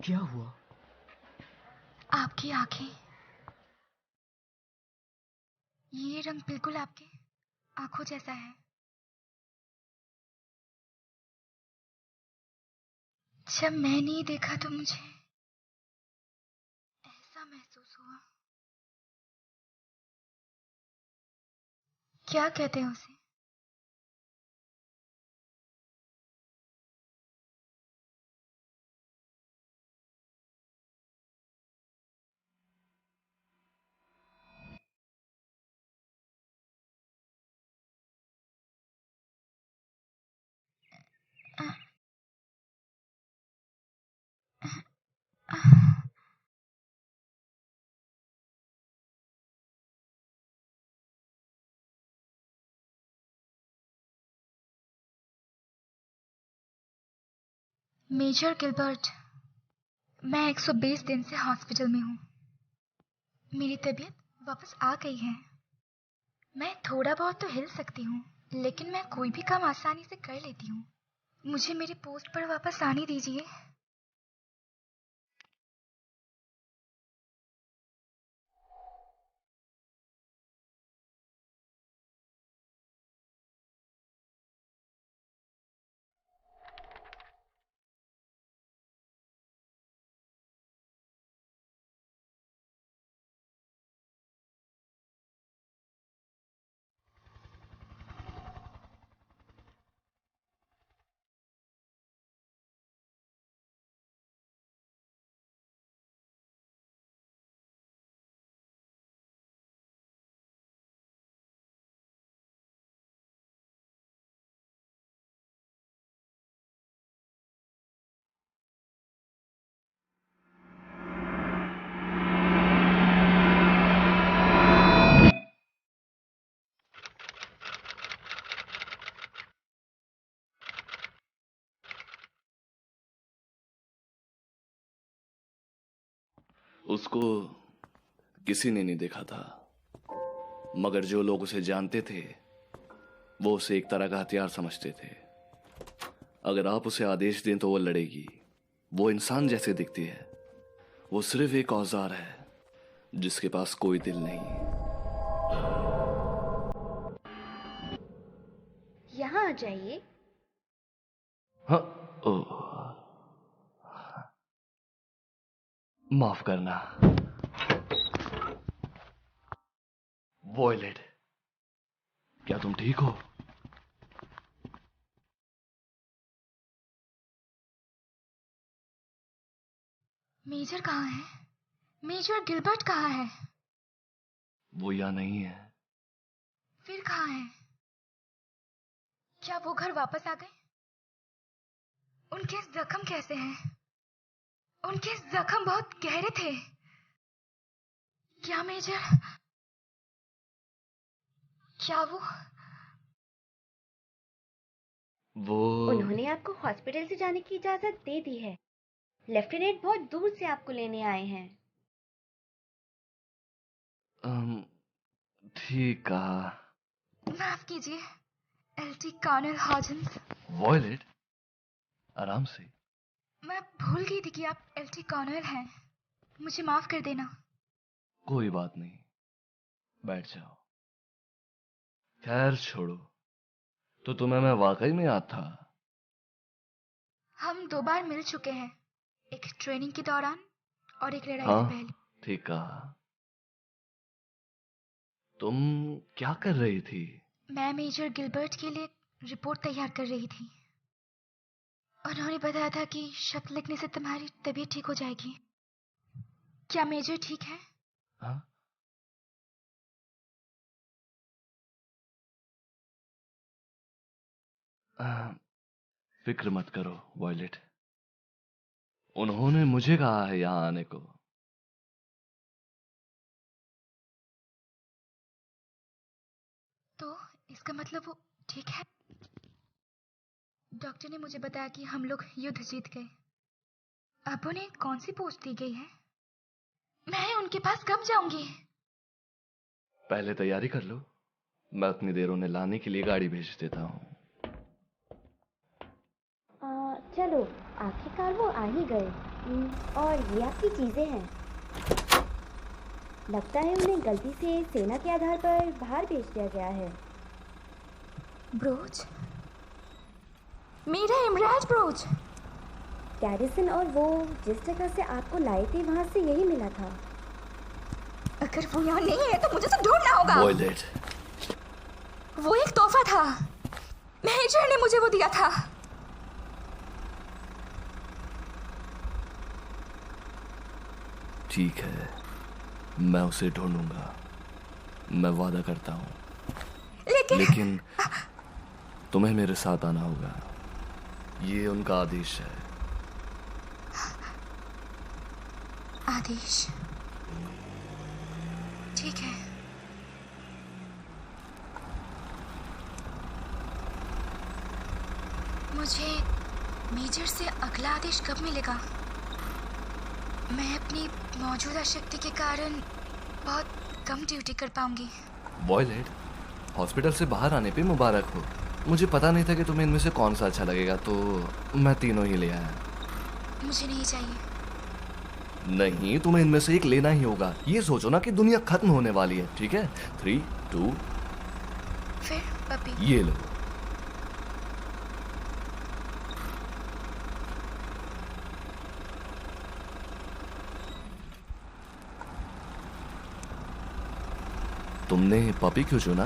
क्या हुआ? आपकी आंखें, ये रंग बिल्कुल आपकी आंखों जैसा है। जब मैंने देखा तो मुझे ऐसा महसूस हुआ। क्या कहते हैं उसे? अ, अ, मेजर गिलबर्ट, मैं 120 दिन से हॉस्पिटल में हूँ। मेरी तबीयत वापस आ गई है। मैं थोड़ा बहुत तो हिल सकती हूँ, लेकिन मैं कोई भी काम आसानी से कर लेती हूँ। मुझे मेरे पोस्ट पर वापस आने दीजिए। उसको किसी ने नहीं देखा था, मगर जो लोग उसे जानते थे वो उसे एक तरह का हथियार समझते थे। अगर आप उसे आदेश दें तो वो लड़ेगी। वो इंसान जैसे दिखती है। वो सिर्फ एक औजार है जिसके पास कोई दिल नहीं। यहाँ आ जाइए। हाँ, ओह, माफ करना वॉयलेट। क्या तुम ठीक हो? मेजर कहाँ है? मेजर गिलबर्ट कहाँ है? वो यहाँ नहीं है। फिर कहाँ है? क्या वो घर वापस आ गए? उनके जख्म कैसे हैं? उनके जख्म बहुत गहरे थे। क्या मेजर, क्या वो उन्होंने आपको हॉस्पिटल से जाने की इजाजत दे दी है। लेफ्टिनेंट बहुत दूर से आपको लेने आए हैं। ठीक कहा। माफ कीजिए, एलटी कर्नल हॉजन्स। वॉयलेट, आराम से। मैं भूल गई थी कि आप एलटी कर्नल हैं। मुझे माफ कर देना। कोई बात नहीं, बैठ जाओ। खैर छोड़ो, तो तुम्हें मैं वाकई में याद था? हम 2 बार मिल चुके हैं, एक ट्रेनिंग के दौरान और एक लड़ाई से हाँ, पहले। ठीक कहा। तुम क्या कर रही थी? मैं मेजर गिलबर्ट के लिए रिपोर्ट तैयार कर रही थी। उन्होंने बताया था कि शब्द लिखने से तुम्हारी तबीयत ठीक हो जाएगी। क्या मेजर ठीक है? हाँ? फिक्र मत करो वॉयलेट, उन्होंने मुझे कहा है यहाँ आने को। तो इसका मतलब वो ठीक है? डॉक्टर ने मुझे बताया कि हम लोग युद्ध जीत गए। अब उन्हें कौन सी पोस्ट दी गई है? मैं उनके पास कब जाऊंगी? पहले तैयारी कर लो, मैं उतनी देर उन्हें लाने के लिए गाड़ी भेज देता हूँ। चलो, आखिरकार वो आ ही गए। और ये आपकी चीजें हैं। लगता है उन्हें गलती से सेना के आधार पर बाहर भेज दिया गया है। ब्रोच, मेरा इमराज ब्रोच। गैरिसन और वो जिस जगह से आपको लाए थे वहां से यही मिला था। अगर वो यहाँ नहीं है तो मुझे उसे ढूंढना होगा। वॉयलेट, वो एक तोहफा था, मेजर ने मुझे वो दिया था। ठीक है, मैं उसे ढूंढूंगा, मैं वादा करता हूँ। लेकिन तुम्हें मेरे साथ आना होगा, ये उनका आदेश है। आदेश? ठीक है। मुझे मेजर से अगला आदेश कब मिलेगा? मैं अपनी मौजूदा शक्ति के कारण बहुत कम ड्यूटी कर पाऊंगी। वॉयलेट, हॉस्पिटल से बाहर आने पे मुबारक हो। मुझे पता नहीं था कि तुम्हें इनमें से कौन सा अच्छा लगेगा, तो मैं तीनों ही ले आया। मुझे नहीं चाहिए। नहीं, तुम्हें इनमें से एक लेना ही होगा। ये सोचो ना कि दुनिया खत्म होने वाली है, ठीक है? 3, 2। फिर पपी। ये लो। तुमने पपी क्यों चुना?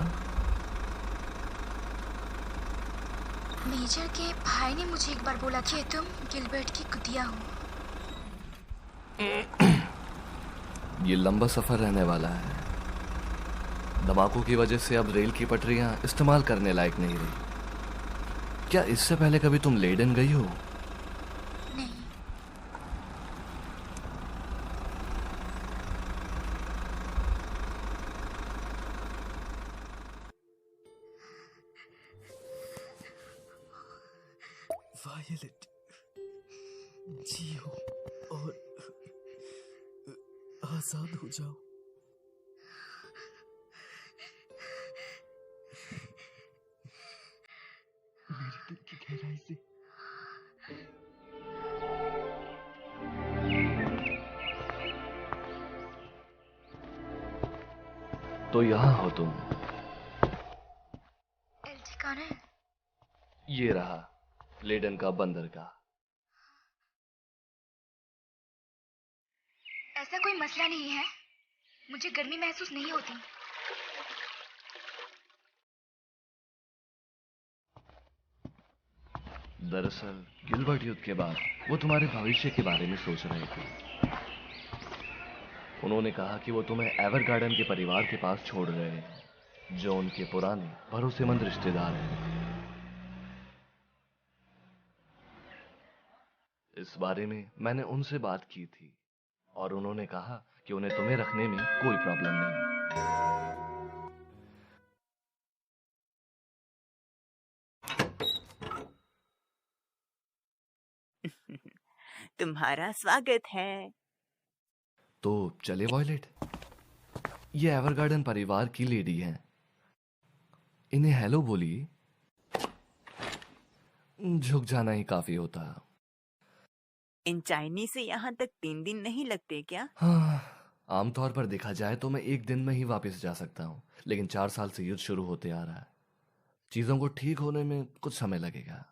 मेजर के भाई ने मुझे एक बार बोला कि तुम गिलबर्ट की कुतिया हो। ये लंबा सफर रहने वाला है। धमाकों की वजह से अब रेल की पटरियां इस्तेमाल करने लायक नहीं रही। क्या इससे पहले कभी तुम लेडन गई हो? नहीं। वायलेट, जियो और आजाद हो जाओ। मेरे दिल की गहराई से तो यहाँ हो तुम। एल ठिकाना है? ये रहा लेडन का बंदरगाह। ऐसा कोई मसला नहीं है, मुझे गर्मी महसूस नहीं होती। दरअसल गिलबर्ट युद्ध के बाद वो तुम्हारे भविष्य के बारे में सोच रहे थे। उन्होंने कहा कि वो तुम्हें एवरगार्डन के परिवार के पास छोड़ रहे हैं, जो उनके पुराने भरोसेमंद रिश्तेदार हैं। इस बारे में मैंने उनसे बात की थी और उन्होंने कहा कि उन्हें तुम्हें रखने में कोई प्रॉब्लम नहीं। तुम्हारा स्वागत है। तो चले वॉयलेट। ये एवरगार्डन परिवार की लेडी हैं। इन्हें हेलो बोलिए। झुक जाना ही काफी होता। इन चाइनीज से यहाँ तक 3 दिन नहीं लगते क्या? हाँ, आमतौर पर देखा जाए तो मैं 1 दिन में ही वापस जा सकता हूँ, लेकिन 4 साल से युद्ध शुरू होते आ रहा है। चीजों को ठीक होने में कुछ समय लगेगा।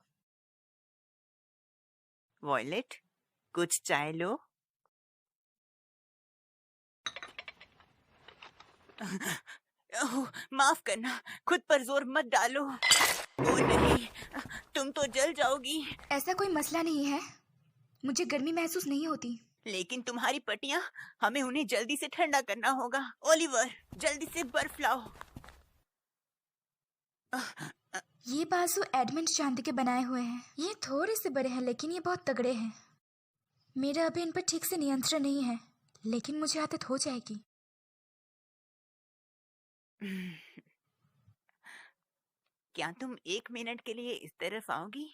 वॉयलेट, कुछ चाय लो। ओह, माफ करना, खुद पर जोर मत डालो। ओ नहीं, तुम तो जल जाओगी। ऐसा कोई मसला नहीं है, मुझे गर्मी महसूस नहीं होती। लेकिन तुम्हारी पट्टियां, हमें उन्हें जल्दी से ठंडा करना होगा। ओलिवर, जल्दी से बर्फ लाओ। ये बाजू एडमंड चांदी के बनाए हुए हैं। ये थोड़े से बड़े हैं लेकिन ये बहुत तगड़े हैं। मेरा अभी इन पर ठीक से नियंत्रण नहीं है, लेकिन मुझे आदत हो जाएगी। क्या तुम 1 मिनट के लिए इस तरफ आओगी?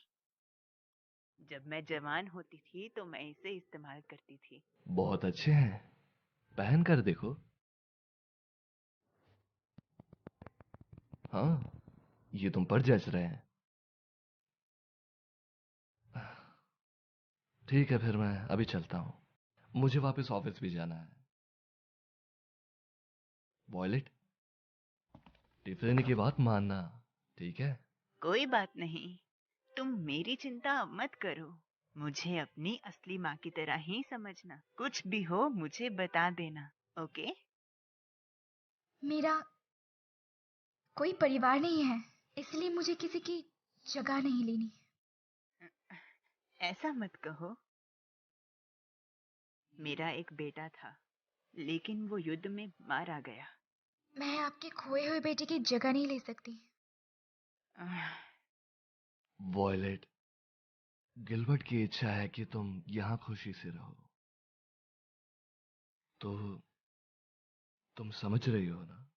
जब मैं जवान होती थी तो मैं इसे इस्तेमाल करती थी। बहुत अच्छे हैं, पहन कर देखो। हाँ, ये तुम पर जच रहे हैं। ठीक है, फिर मैं अभी चलता हूँ। मुझे वापस ऑफिस भी जाना है। वॉयलेट, टिफिन की बात मानना, ठीक है? कोई बात नहीं, तुम मेरी चिंता मत करो। मुझे अपनी असली माँ की तरह ही समझना। कुछ भी हो मुझे बता देना, ओके? मेरा कोई परिवार नहीं है, इसलिए मुझे किसी की जगह नहीं लेनी। ऐसा मत कहो। मेरा एक बेटा था, लेकिन वो युद्ध में मारा गया। मैं आपके खोए हुए बेटे की जगह नहीं ले सकती। आह, वॉयलेट, गिलबर्ट की इच्छा है कि तुम यहां खुशी से रहो, तो तुम समझ रही हो ना?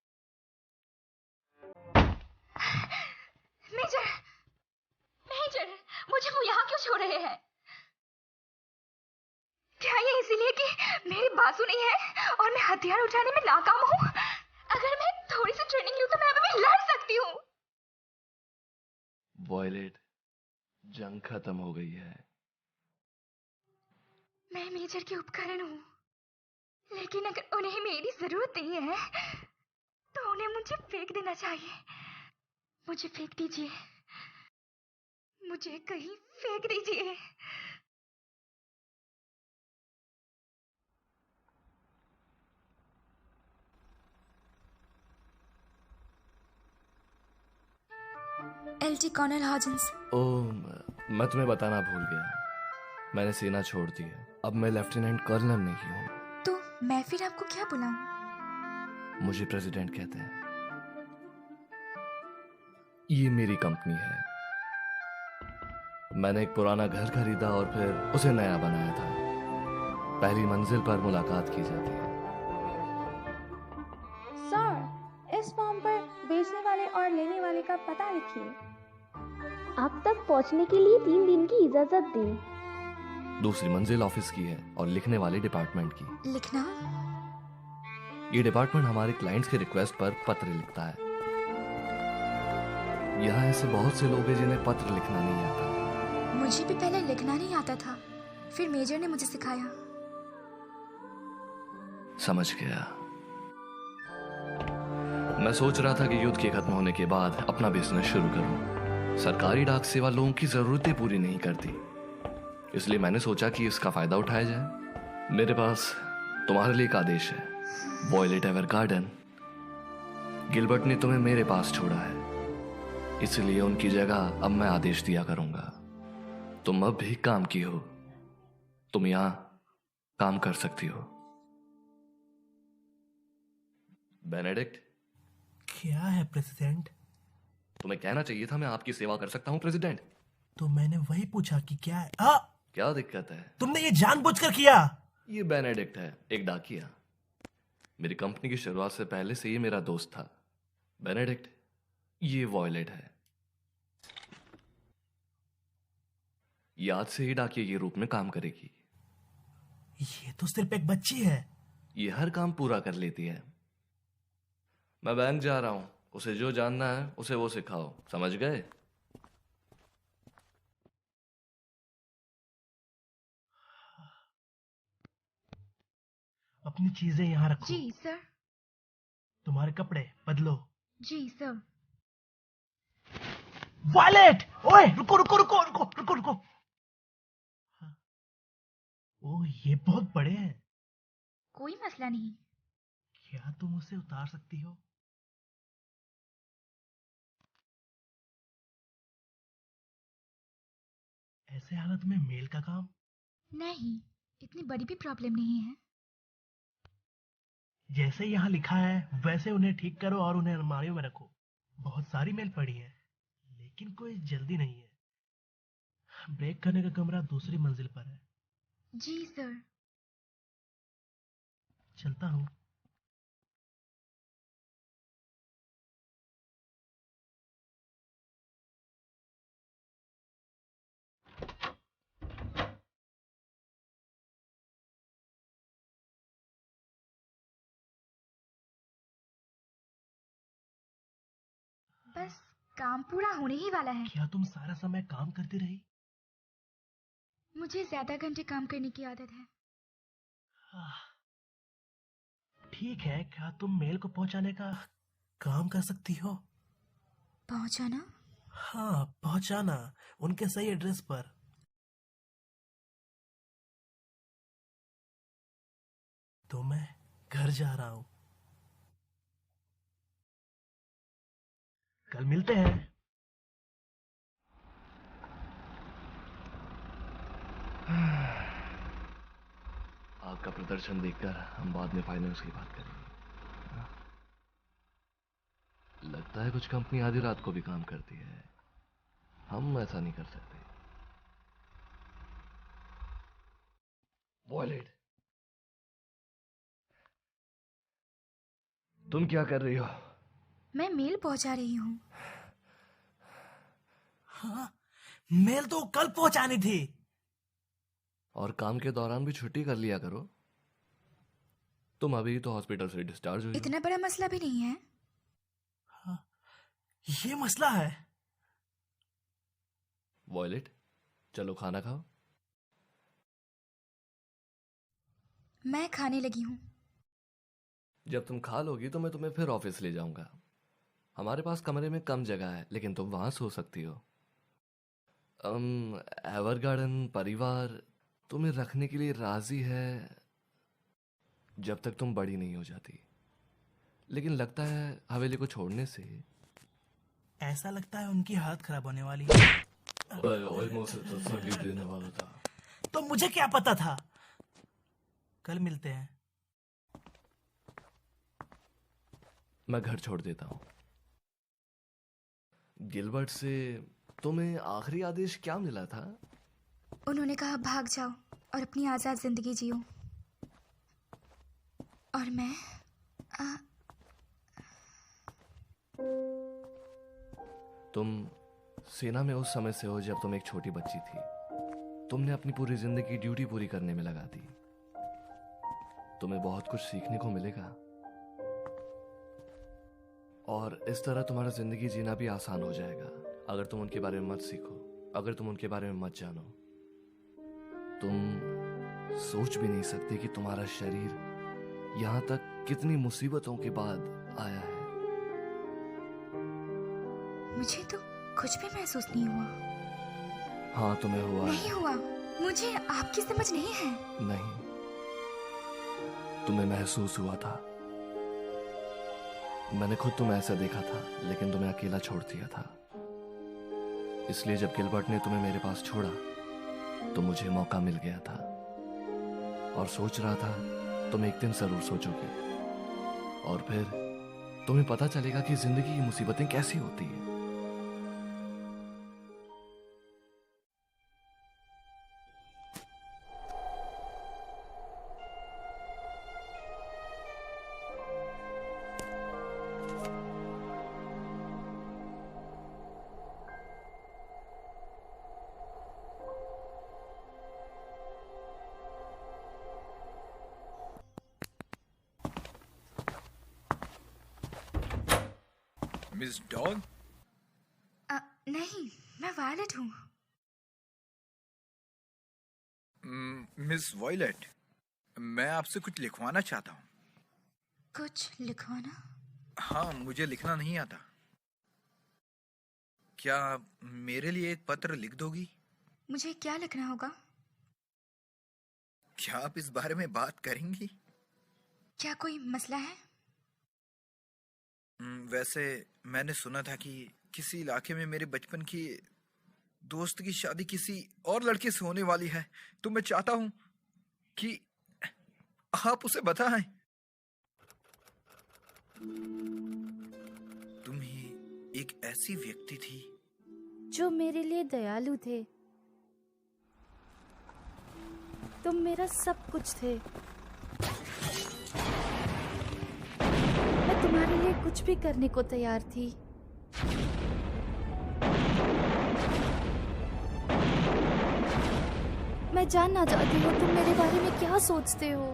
मेजर, मेजर, मुझे वो यहाँ क्यों छोड़ रहे हैं? क्या ये इसीलिए कि मेरी बाजू नहीं है और मैं हथियार उठाने में नाकाम हूँ? अगर मैं थोड़ी सी ट्रेनिंग लूँ तो मैं अभी भी लड़ सकती हूँ। वॉयलेट, जंग खत्म हो गई है। मैं मेजर के उपकरण हूँ, लेकिन अगर उन्हें मेरी जरूरत नहीं है तो उन्हें मुझे फेंक देना चाहिए। मुझे फेंक दीजिए, मुझे कहीं फेंक दीजिए। LT colonel Hodgins. मैं तुम्हें बताना भूल गया, मैंने सेना छोड़ दी है। अब मैं लेफ्टिनेंट कर्नल नहीं हूँ। तो मैं फिर आपको क्या बुलाऊं? मुझे प्रेसिडेंट कहते हैं। ये मेरी कंपनी है। मैंने एक पुराना घर खरीदा और फिर उसे नया बनाया था। पहली मंजिल पर मुलाकात की जाती है। सर, इस फॉर्म पर बेचने वाले और लेने वाले का पता लिखिए। आप तक पहुंचने के लिए 3 दिन की इजाजत दें। दूसरी मंजिल ऑफिस की है और लिखने वाले डिपार्टमेंट की। लिखना? ये डिपार्टमेंट हमारे क्लाइंट्स के रिक्वेस्ट पर पत्र लिखता है। यहाँ ऐसे बहुत से लोग हैं जिन्हें पत्र लिखना नहीं आता। मुझे भी पहले लिखना नहीं आता था, फिर मेजर ने मुझे सिखाया। समझ गया। मैं सोच रहा था कि युद्ध के खत्म होने के बाद अपना बिजनेस शुरू करूं। सरकारी डाक सेवा लोगों की जरूरतें पूरी नहीं करती, इसलिए मैंने सोचा कि इसका फायदा उठाया जाए। मेरे पास तुम्हारे लिए एक आदेश है, वॉयलेट एवरगार्डन। गिलबर्ट ने तुम्हें मेरे पास छोड़ा है, इसलिए उनकी जगह अब मैं आदेश दिया करूंगा। तुम अब भी काम की हो, तुम यहां काम कर सकती हो। बेनेडिक्ट, क्या है प्रेसिडेंट? तुम्हें कहना चाहिए था मैं आपकी सेवा कर सकता हूं प्रेसिडेंट। तो मैंने वही पूछा कि क्या है। क्या दिक्कत है? तुमने ये जानबूझकर किया। ये बेनेडिक्ट है, एक डाकिया। मेरी कंपनी की शुरुआत से पहले से ही मेरा दोस्त था। बेनेडिक्ट, ये वॉयलेट है। ये आज से ही डाकिया के रूप में काम करेगी। ये तो सिर्फ एक बच्ची है। ये हर काम पूरा कर लेती है। मैं बैंक जा रहा हूं, उसे जो जानना है उसे वो सिखाओ, समझ गए? अपनी चीजें यहाँ रखो। जी सर। तुम्हारे कपड़े बदलो। जी सर। वॉयलेट, ओए रुको रुको रुको रुको रुको रुको। ओह, ये बहुत बड़े हैं। कोई मसला नहीं। क्या तुम उसे उतार सकती हो? ऐसे हालत में मेल का काम? नहीं, इतनी बड़ी भी प्रॉब्लम नहीं है। जैसे यहाँ लिखा है वैसे उन्हें ठीक करो और उन्हें अलमारियों में रखो। बहुत सारी मेल पड़ी है, लेकिन कोई जल्दी नहीं है। ब्रेक करने का कमरा दूसरी मंजिल पर है। जी सर। चलता हूँ। बस काम पूरा होने ही वाला है। क्या तुम सारा समय काम करती रही? मुझे ज्यादा घंटे काम करने की आदत है। ठीक है, क्या तुम मेल को पहुंचाने का काम कर सकती हो? पहुंचाना? हाँ, पहुंचाना उनके सही एड्रेस पर। तो मैं घर जा रहा हूं। कल मिलते हैं। आपका प्रदर्शन देखकर हम बाद में फाइनेंस की बात करेंगे। लगता है कुछ कंपनी आधी रात को भी काम करती है। हम ऐसा नहीं कर सकते। वॉयलेट, तुम क्या कर रही हो? मैं मेल पहुंचा रही हूँ। हाँ, मेल तो कल पहुंचानी थी। और काम के दौरान भी छुट्टी कर लिया करो। तुम अभी तो हॉस्पिटल से डिस्चार्ज हुई हो। इतना बड़ा मसला भी नहीं है। हाँ, ये मसला है। वॉयलेट, चलो खाना खाओ। मैं खाने लगी हूँ। जब तुम खा लोगी तो मैं तुम्हें फिर ऑफिस ले जाऊंगा। हमारे पास कमरे में कम जगह है, लेकिन तुम वहां सो सकती हो। एवर गार्डन परिवार तुम्हें रखने के लिए राजी है जब तक तुम बड़ी नहीं हो जाती। लेकिन लगता है हवेली को छोड़ने से ऐसा लगता है उनकी हालत खराब होने वाली है। मुझे तो तसल्ली देने वाला था। तो मुझे क्या पता था। कल मिलते हैं। मैं घर छोड़ देता हूं। गिलबर्ट से तुम्हें आखिरी आदेश क्या मिला था? उन्होंने कहा भाग जाओ और अपनी आजाद जिंदगी जियो। और मैं तुम सेना में उस समय से हो जब तुम एक छोटी बच्ची थी। तुमने अपनी पूरी जिंदगी ड्यूटी पूरी करने में लगा दी। तुम्हें बहुत कुछ सीखने को मिलेगा और इस तरह तुम्हारा जिंदगी जीना भी आसान हो जाएगा। अगर तुम उनके बारे में मत सीखो, अगर तुम उनके बारे में मत जानो, तुम सोच भी नहीं सकते कि तुम्हारा शरीर यहां तक कितनी मुसीबतों के बाद आया है। मुझे तो कुछ भी महसूस नहीं हुआ। हाँ, तुम्हें हुआ। नहीं हुआ। मुझे आपकी समझ नहीं है। नहीं, तुम्हें महसूस हुआ था। मैंने खुद तुम्हें ऐसा देखा था, लेकिन तुम्हें अकेला छोड़ दिया था। इसलिए जब गिलबर्ट ने तुम्हें मेरे पास छोड़ा तो मुझे मौका मिल गया था और सोच रहा था तुम एक दिन जरूर सोचोगे और फिर तुम्हें पता चलेगा कि जिंदगी की मुसीबतें कैसी होती हैं। Miss Dawn? नहीं, मैं वायलेट हूँ। मिस वॉयलेट, मैं आपसे कुछ लिखवाना चाहता हूँ। कुछ लिखवाना? हाँ, मुझे लिखना नहीं आता। क्या आप मेरे लिए एक पत्र लिख दोगी? मुझे क्या लिखना होगा? क्या आप इस बारे में बात करेंगी? क्या कोई मसला है? वैसे मैंने सुना था कि किसी इलाके में मेरे बचपन की दोस्त की शादी किसी और लड़के से होने वाली है, तो मैं चाहता हूं कि आप उसे बताएं। तुम ही एक ऐसी व्यक्ति थी जो मेरे लिए दयालु थे। तुम मेरा सब कुछ थे। मैं तुम्हारे लिए कुछ भी करने को तैयार थी। मैं जानना चाहती हूँ तुम मेरे बारे में क्या सोचते हो।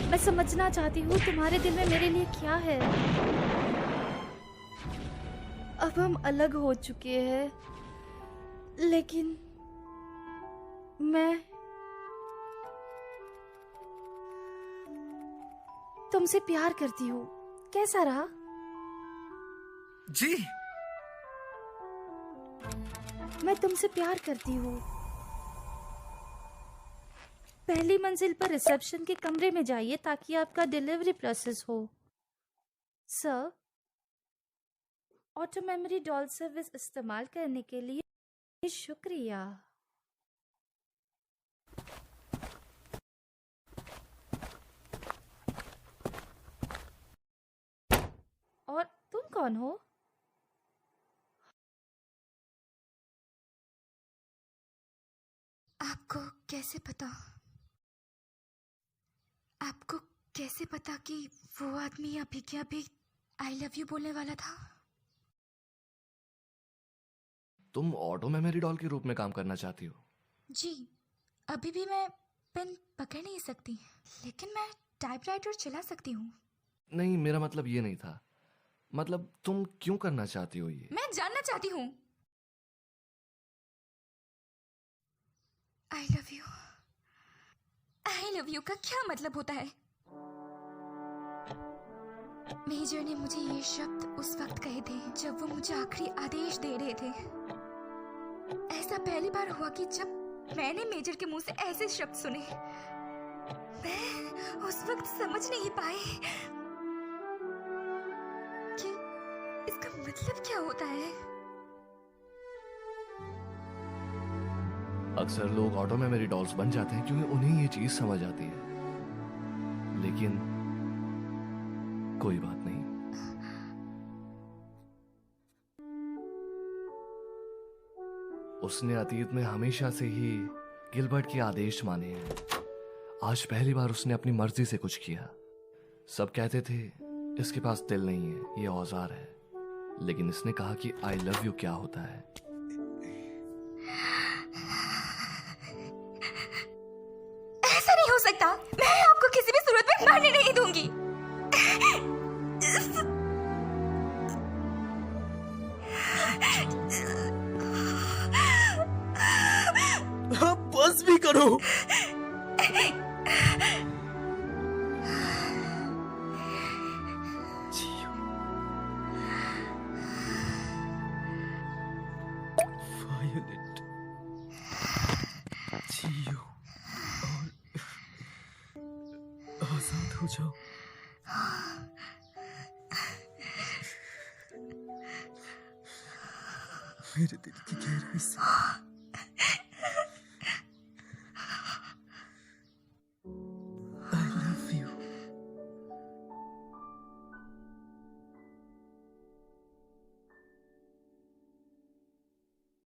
मैं समझना चाहती हूँ तुम्हारे दिल में मेरे लिए क्या है। अब हम अलग हो चुके हैं, लेकिन मैं तुमसे प्यार करती हूँ। कैसा रहा? जी। मैं तुमसे प्यार करती हूँ। पहली मंजिल पर रिसेप्शन के कमरे में जाइए ताकि आपका डिलीवरी प्रोसेस हो। Sir, auto memory doll service इस्तेमाल करने के लिए शुक्रिया। और तुम कौन हो? आपको कैसे पता? आपको कैसे पता कि वो आदमी अभी के अभी आई लव यू बोलने वाला था? तुम ऑटो मेमोरी डॉल के रूप में काम करना चाहती हो? जी, अभी भी मैं पेन पकड़ नहीं सकती, लेकिन मैं टाइपराइटर चला सकती हूँ। नहीं, मेरा मतलब ये नहीं था। मतलब तुम क्यों करना चाहती हो ये? मैं जानना चाहती हूँ। I love you. I love you का क्या मतलब होता है? मेजर ने मुझे ये शब्द उस वक्त कहे थे जब वो मुझे आखिरी आदेश दे रहे थे। ऐसा पहली बार हुआ कि जब मैंने मेजर के मुंह से ऐसे शब्द सुने। मैं उस वक्त समझ नहीं पाई कि इसका मतलब क्या होता है। अक्सर लोग ऑटो मेमोरी डॉल्स बन जाते हैं क्योंकि उन्हें ये चीज समझ आती है, लेकिन कोई बात नहीं। उसने अतीत में हमेशा से ही गिलबर्ट के आदेश माने हैं। आज पहली बार उसने अपनी मर्जी से कुछ किया। सब कहते थे इसके पास दिल नहीं है, ये औजार है, लेकिन इसने कहा कि आई लव यू क्या होता है। ऐसा नहीं हो सकता। मैं आपको किसी भी सूरत में मरने नहीं दूंगी। बस भी करो। वायोलेट, जियो और आजाद हो जाओ। मेरे दिल की गहराई से